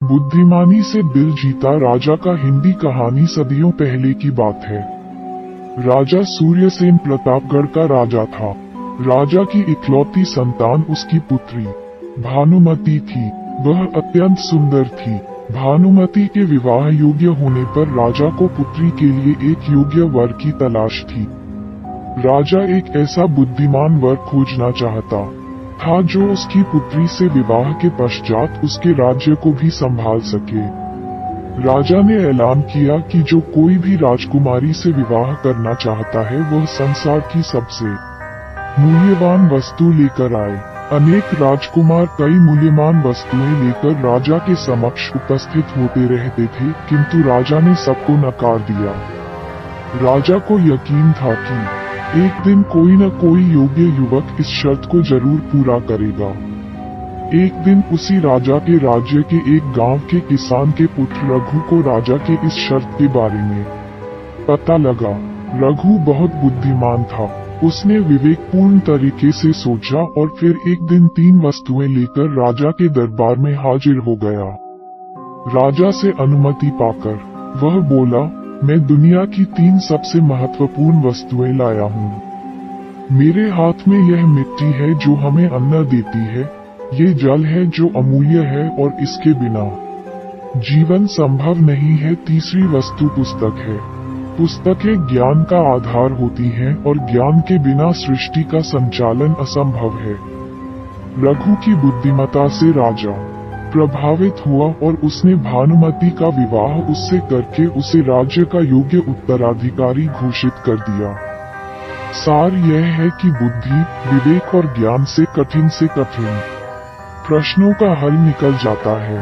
बुद्धिमानी से दिल जीता राजा का हिंदी कहानी सदियों पहले की बात है। राजा सूर्यसेन प्रतापगढ़ का राजा था। राजा की इकलौती संतान उसकी पुत्री भानुमति थी। वह अत्यंत सुंदर थी। भानुमति के विवाह योग्य होने पर राजा को पुत्री के लिए एक योग्य वर की तलाश थी। राजा एक ऐसा बुद्धिमान वर खोजना चाहता था जो उसकी पुत्री से विवाह के पश्चात उसके राज्य को भी संभाल सके। राजा ने ऐलान किया कि जो कोई भी राजकुमारी से विवाह करना चाहता है वह संसार की सबसे मूल्यवान वस्तु लेकर आए। अनेक राजकुमार कई मूल्यवान वस्तुएं लेकर राजा के समक्ष उपस्थित होते रहते थे, किंतु राजा ने सबको नकार दिया। राजा को यकीन था कि एक दिन कोई न कोई योग्य युवक इस शर्त को जरूर पूरा करेगा। एक दिन उसी राजा के राज्य के एक गांव के किसान के पुत्र रघु को राजा के इस शर्त के बारे में पता लगा। रघु बहुत बुद्धिमान था। उसने विवेकपूर्ण तरीके से सोचा और फिर एक दिन 3 वस्तुएं लेकर राजा के दरबार में हाजिर हो गया। राजा से अनुमति पाकर वह बोला, मैं दुनिया की 3 सबसे महत्वपूर्ण वस्तुएं लाया हूँ। मेरे हाथ में यह मिट्टी है जो हमें अन्न देती है, ये जल है जो अमूल्य है और इसके बिना जीवन संभव नहीं है। तीसरी वस्तु पुस्तक है। पुस्तकें ज्ञान का आधार होती हैं और ज्ञान के बिना सृष्टि का संचालन असंभव है। रघु की बुद्धिमत्ता से राजा प्रभावित हुआ और उसने भानुमति का विवाह उससे करके उसे राज्य का योग्य उत्तराधिकारी घोषित कर दिया। सार यह है कि बुद्धि, विवेक और ज्ञान से कठिन प्रश्नों का हल निकल जाता है।